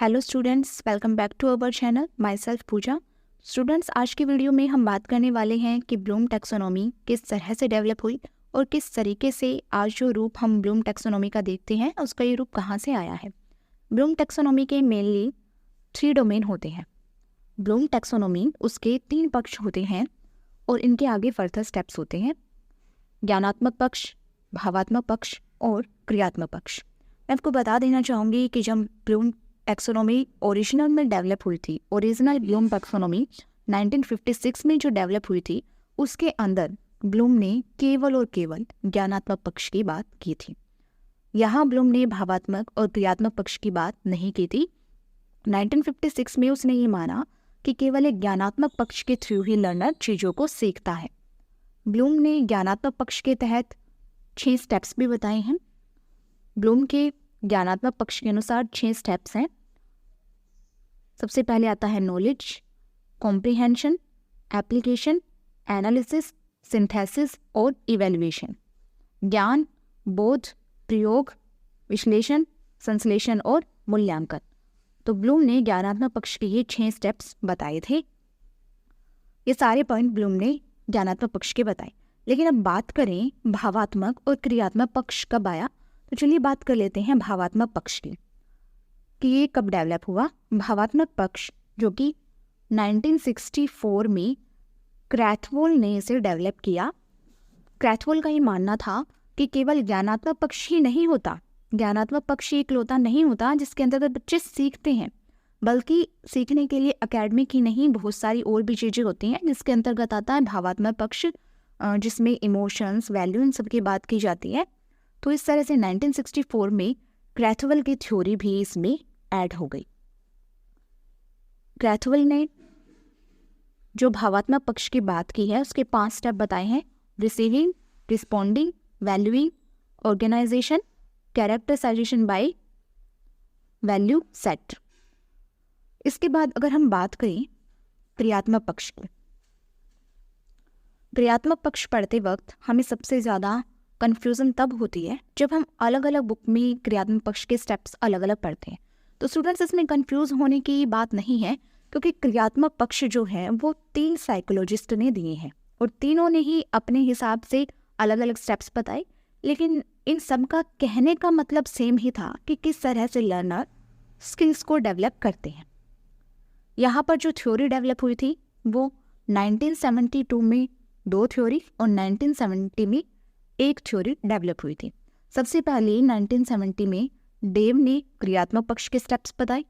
Hello students, welcome back to our channel. Myself Pooja. Students, आज की video में हम बात करने वाले हैं कि ब्लूम टैक्सोनॉमी किस तरह से डेवलप हुई और किस तरीके से आज जो रूप हम ब्लूम टैक्सोनॉमी का देखते हैं उसका ये रूप कहाँ से आया है। ब्लूम टैक्सोनॉमी के मेनली 3 डोमेन होते हैं। ब्लूम टैक्सोनॉमी उसके 3 पक्ष होते हैं और इनके आगे फर्दर स्टेप्स होते हैं: ज्ञानात्मक पक्ष, भावात्मक पक्ष और क्रियात्मक पक्ष। मैं आपको बता देना चाहूँगी कि जब ब्लूम टैक्सोनॉमी ओरिजिनल में डेवलप हुई थी, ओरिजिनल ब्लूम टैक्सोनॉमी 1956 में जो डेवलप हुई थी, उसके अंदर ब्लूम ने केवल और केवल ज्ञानात्मक पक्ष की बात की थी। यहाँ ब्लूम ने भावात्मक और क्रियात्मक पक्ष की बात नहीं की थी। 1956 में उसने ये माना कि केवल एक ज्ञानात्मक पक्ष के थ्रू ही लर्नर चीज़ों को सीखता है। ब्लूम ने ज्ञानात्मक पक्ष के तहत 6 स्टेप्स भी बताए हैं। ब्लूम के ज्ञानात्मक पक्ष के अनुसार 6 स्टेप्स हैं। सबसे पहले आता है knowledge, comprehension, application, analysis, synthesis और इवैल्यूएशन। ज्ञान, बोध, प्रयोग, विश्लेषण, संश्लेषण और मूल्यांकन। तो ब्लूम ने ज्ञानात्मक पक्ष के ये 6 स्टेप्स बताए थे। ये सारे पॉइंट ब्लूम ने ज्ञानात्मक पक्ष के बताए। लेकिन अब बात करें भावात्मक और क्रियात्मक पक्ष कब आया, तो चलिए बात कर लेते हैं भावात्मक पक्ष की कि ये कब डेवलप हुआ। भावात्मक पक्ष जो कि 1964 में क्रैथवोल ने इसे डेवलप किया। क्रैथवोल का ये मानना था कि केवल ज्ञानात्मक पक्ष ही नहीं होता, ज्ञानात्मक पक्ष ही इकलौता नहीं होता जिसके अंतर्गत बच्चे सीखते हैं, बल्कि सीखने के लिए एकेडमिक ही नहीं, बहुत सारी और भी चीज़ें होती हैं जिसके अंतर्गत आता है भावात्मक पक्ष, जिसमें इमोशंस, वैल्यू, इन सब की बात की जाती है। तो इस तरह से 1964 में क्रैथवोल की थ्योरी भी इसमें ऐड हो गई। क्रैथवोल ने जो भावात्मक पक्ष की बात की है उसके 5 स्टेप बताए हैं: receiving, responding, valuing, organisation, characterisation by value set. इसके बाद अगर हम बात करें क्रियात्मक पक्ष की, क्रियात्मक पक्ष पढ़ते वक्त हमें सबसे ज़्यादा कन्फ्यूज़न तब होती है जब हम अलग अलग बुक में क्रियात्मक पक्ष के स्टेप्स अलग अलग पढ़ते हैं। तो स्टूडेंट्स, इसमें कंफ्यूज होने की बात नहीं है, क्योंकि क्रियात्मक पक्ष जो है वो 3 साइकोलॉजिस्ट ने दिए हैं और तीनों ने ही अपने हिसाब से अलग अलग स्टेप्स बताए। लेकिन इन सब का कहने का मतलब सेम ही था कि किस तरह से लर्नर स्किल्स को डेवलप करते हैं। यहाँ पर जो थ्योरी डेवलप हुई थी वो 1972 में 2 थ्योरी और 1970 में 1 थ्योरी डेवलप हुई थी। सबसे पहले 1970 में डेव ने क्रियात्मक पक्ष के स्टेप्स बताए।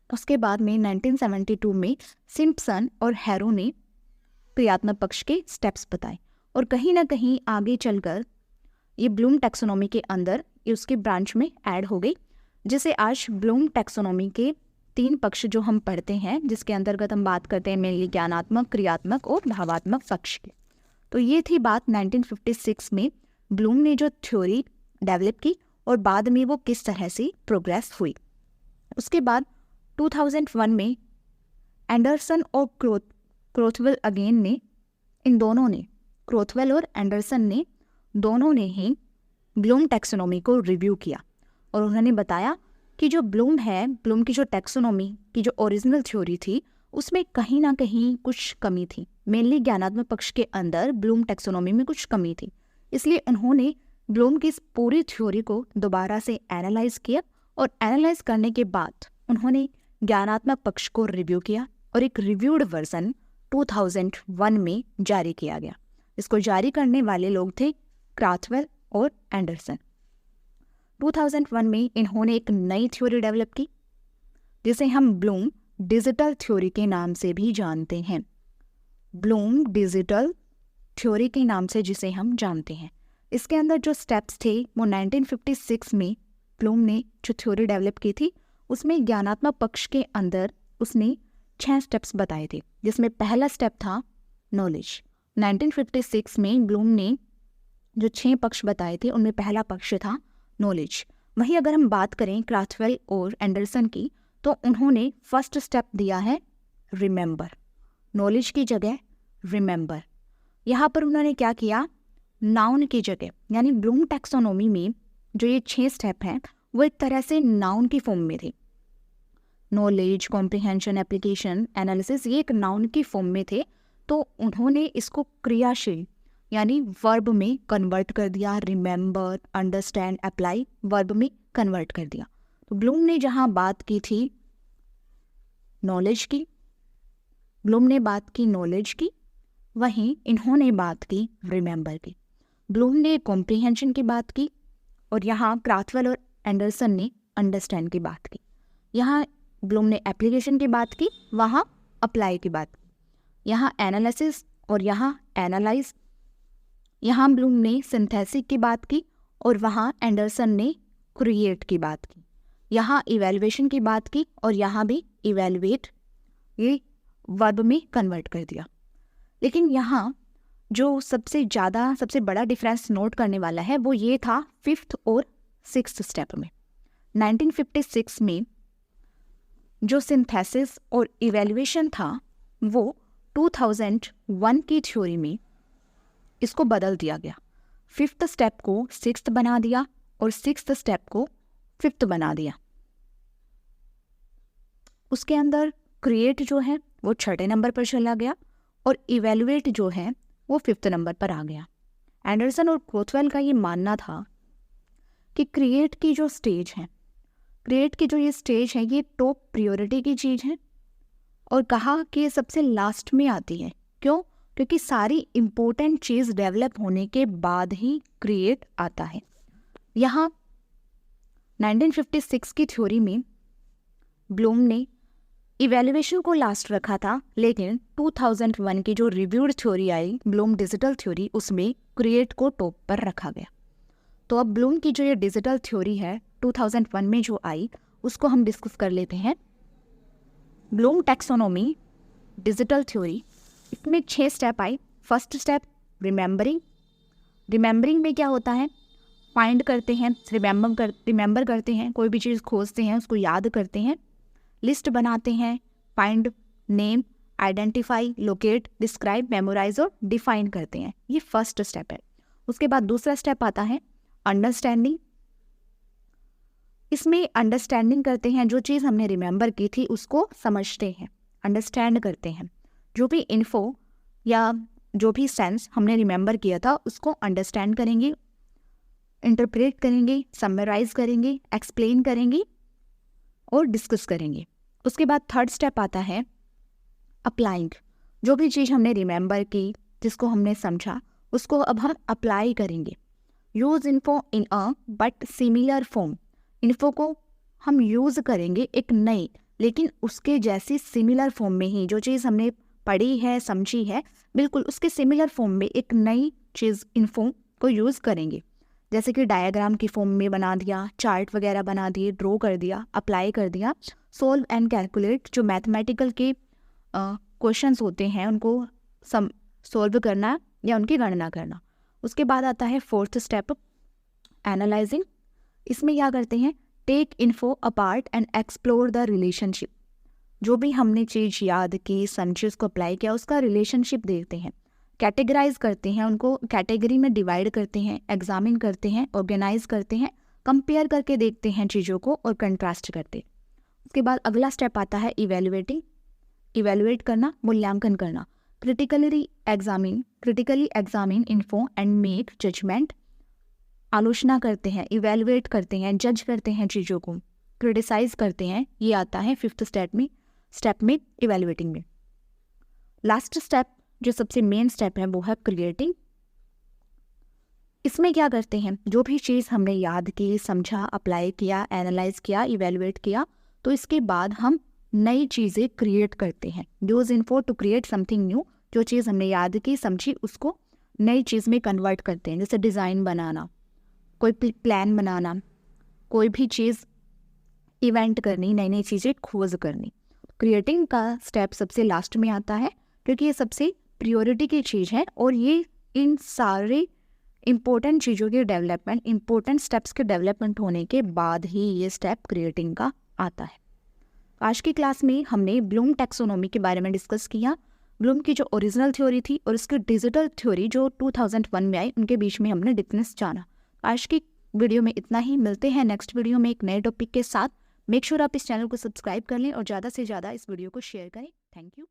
उसके बाद में 1972 में सिम्पसन और हैरो ने क्रियात्मक पक्ष के स्टेप्स बताए। और कहीं ना कहीं आगे चलकर ये ब्लूम टैक्सोनॉमी के अंदर ये उसके ब्रांच में ऐड हो गई, जिसे आज ब्लूम टैक्सोनॉमी के 3 पक्ष जो हम पढ़ते हैं, जिसके अंतर्गत हम बात करते हैं मेनली ज्ञानात्मक, क्रियात्मक और भावात्मक पक्ष की। तो ये थी बात 1956 में ब्लूम ने जो थ्योरी डेवलप की और बाद में वो किस तरह से प्रोग्रेस हुई। उसके बाद 2001 में एंडरसन और क्रोथवेल अगेन ने, इन दोनों ने, क्रोथवेल और एंडरसन ने, दोनों ने ही ब्लूम टैक्सोनॉमी को रिव्यू किया और उन्होंने बताया कि जो ब्लूम है, ब्लूम की जो टैक्सोनॉमी की जो ओरिजिनल थ्योरी थी उसमें कहीं ना कहीं कुछ कमी थी। मेनली ज्ञानात्मक पक्ष के अंदर ब्लूम टैक्सोनॉमी में कुछ कमी थी। इसलिए उन्होंने ब्लूम की इस पूरी थ्योरी को दोबारा से एनालाइज किया और एनालाइज करने के बाद उन्होंने ज्ञानात्मक पक्ष को रिव्यू किया और एक रिव्यूड वर्जन 2001 में जारी किया गया। इसको जारी करने वाले लोग थे क्रैथवोल और एंडरसन। 2001 में इन्होंने एक नई थ्योरी डेवलप की जिसे हम ब्लूम डिजिटल थ्योरी के नाम से भी जानते हैं। ब्लूम डिजिटल थ्योरी के नाम से जिसे हम जानते हैं। इसके अंदर जो स्टेप्स थे वो 1956 में ब्लूम ने जो थ्योरी डेवलप की थी उसमें ज्ञानात्मक पक्ष के अंदर उसने 6 स्टेप्स बताए थे, जिसमें पहला स्टेप था नॉलेज। 1956 में ब्लूम ने जो 6 पक्ष बताए थे उनमें पहला पक्ष था नॉलेज। वहीं अगर हम बात करें क्रैथवोल और एंडरसन की, तो उन्होंने फर्स्ट स्टेप दिया है रिमेंबर। नॉलेज की जगह रिमेंबर। यहाँ पर उन्होंने क्या किया, नाउन की जगह, यानी ब्लूम टैक्सोनॉमी में जो ये 6 स्टेप हैं वो एक तरह से नाउन की फॉर्म में थे। नॉलेज, कॉम्प्रिहेंशन, एप्लीकेशन, एनालिसिस, ये एक नाउन की फॉर्म में थे, तो उन्होंने इसको क्रियाशील यानी वर्ब में कन्वर्ट कर दिया। रिमेंबर, अंडरस्टैंड, अप्लाई, वर्ब में कन्वर्ट कर दिया। तो ब्लूम ने जहाँ बात की थी नॉलेज की, ब्लूम ने बात की नॉलेज की, वहीं इन्होंने बात की रिमेंबर की। ब्लूम ने कॉम्प्रिहेंशन की बात की और यहाँ क्राथवेल और एंडरसन ने अंडरस्टैंड की बात की। यहाँ ब्लूम ने एप्लीकेशन की बात की, वहाँ अप्लाई की बात की। यहाँ एनालिसिस और यहाँ एनालाइज। यहाँ ब्लूम ने सिंथेसिस की बात की और वहाँ एंडरसन ने क्रिएट की बात की। यहाँ इवैल्यूएशन की बात की और यहाँ भी इवैल्यूएट, ये वर्ब में कन्वर्ट कर दिया। लेकिन यहाँ जो सबसे बड़ा डिफरेंस नोट करने वाला है वो ये था 5th और 6th स्टेप में। 1956 में जो सिंथेसिस और इवैल्यूएशन था वो 2001 की थ्योरी में इसको बदल दिया गया। 5th स्टेप को 6th बना दिया और 6th स्टेप को 5th बना दिया। उसके अंदर क्रिएट जो है वो 6ठे नंबर पर चला गया और इवैल्यूएट जो है वो 5th नंबर पर आ गया। एंडरसन और क्राथवेल का ये मानना था कि क्रिएट की जो स्टेज है, क्रिएट की जो ये स्टेज है ये टॉप प्रायोरिटी की चीज़ है और कहा कि ये सबसे लास्ट में आती है। क्यों? क्योंकि सारी इम्पोर्टेंट चीज़ डेवलप होने के बाद ही क्रिएट आता है। यहाँ 1956 की थ्योरी में ब्लूम ने इवैल्यूएशन को लास्ट रखा था, लेकिन 2001 की जो रिव्यूड थ्योरी आई ब्लूम डिजिटल थ्योरी, उसमें क्रिएट को टॉप पर रखा गया। तो अब ब्लूम की जो ये डिजिटल थ्योरी है 2001 में जो आई उसको हम डिस्कस कर लेते हैं। ब्लूम टैक्सोनॉमी डिजिटल थ्योरी, इसमें 6 step I. First step remembering. Remembering में क्या होता है? फाइंड करते हैं, रिमेंबर करते हैं, कोई भी चीज़ खोजते हैं, उसको याद करते हैं, लिस्ट बनाते हैं, find, name, identify, locate, describe, memorise और डिफाइन करते हैं। ये फर्स्ट स्टेप है। उसके बाद दूसरा स्टेप आता है अंडरस्टैंडिंग। इसमें अंडरस्टैंडिंग करते हैं, जो चीज़ हमने रिमेंबर की थी उसको समझते हैं, अंडरस्टैंड करते हैं। जो भी इन्फो या जो भी सेंस हमने रिमेंबर किया था उसको अंडरस्टैंड करेंगे, इंटरप्रेट करेंगे, समराइज करेंगे, एक्सप्लेन करेंगे और डिस्कस करेंगे। उसके बाद थर्ड स्टेप आता है अप्लाइंग। जो भी चीज़ हमने रिमेंबर की, जिसको हमने समझा, उसको अब हम अप्लाई करेंगे। Use info in a but similar form. Info को हम यूज़ करेंगे एक नई लेकिन उसके जैसी सिमिलर फॉर्म में ही, जो चीज़ हमने पढ़ी है, समझी है, बिल्कुल उसके सिमिलर फॉर्म में एक नई चीज़ इन्फो को यूज़ करेंगे। जैसे कि डायग्राम की फॉर्म में बना दिया, चार्ट वगैरह बना दिए, ड्रॉ कर दिया, अप्लाई कर दिया। सोल्व एंड कैलकुलेट, जो मैथमेटिकल के क्वेश्चंस होते हैं उनको सोल्व करना या उनकी गणना करना। उसके बाद आता है फोर्थ स्टेप एनालाइजिंग। इसमें क्या करते हैं? Take info apart and explore the relationship. जो भी हमने चीज़ याद की, समझी, उसको अप्लाई किया, उसका रिलेशनशिप देखते हैं, कैटेगराइज करते हैं, उनको कैटेगरी में डिवाइड करते हैं, एग्जामिन करते हैं, ऑर्गेनाइज करते हैं, कंपेयर करके देखते हैं चीज़ों को और कंट्रास्ट करते हैं। उसके बाद अगला स्टेप आता है इवैल्यूएटिंग। इवैल्यूएट करना, मूल्यांकन करना। Critically examine info and make judgement. आलोचना करते हैं, इवैल्यूएट करते हैं, जज करते हैं चीज़ों को, क्रिटिसाइज करते हैं। ये आता है 5th स्टेप में इवैल्यूएटिंग में। लास्ट स्टेप जो सबसे मेन स्टेप है वो है क्रिएटिंग। इसमें क्या करते हैं? जो भी चीज़ हमने याद की, समझा, अप्लाई किया, एनालाइज किया, इवैल्यूएट किया, तो इसके बाद हम नई चीज़ें क्रिएट करते हैं। Use info to create something new. जो चीज़ हमने याद की, समझी, उसको नई चीज़ में कन्वर्ट करते हैं। जैसे डिज़ाइन बनाना, कोई प्लान बनाना, कोई भी चीज़ इवेंट करनी, नई नई चीज़ें खोज करनी। क्रिएटिंग का स्टेप सबसे लास्ट में आता है क्योंकि ये सबसे प्रायोरिटी की चीज़ है और ये इन सारे इम्पोर्टेंट चीज़ों के डेवलपमेंट, इम्पोर्टेंट स्टेप्स के डेवलपमेंट होने के बाद ही ये स्टेप क्रिएटिंग का आता है। आज की क्लास में हमने ब्लूम टैक्सोनॉमी के बारे में डिस्कस किया। ब्लूम की जो ओरिजिनल थ्योरी थी और उसकी डिजिटल थ्योरी जो 2001 में आई, उनके बीच में हमने डिफरेंस जाना। आज की वीडियो में इतना ही। मिलते हैं नेक्स्ट वीडियो में एक नए टॉपिक के साथ। मेक श्योर आप इस चैनल को सब्सक्राइब कर लें और ज़्यादा से ज़्यादा इस वीडियो को शेयर करें। Thank you.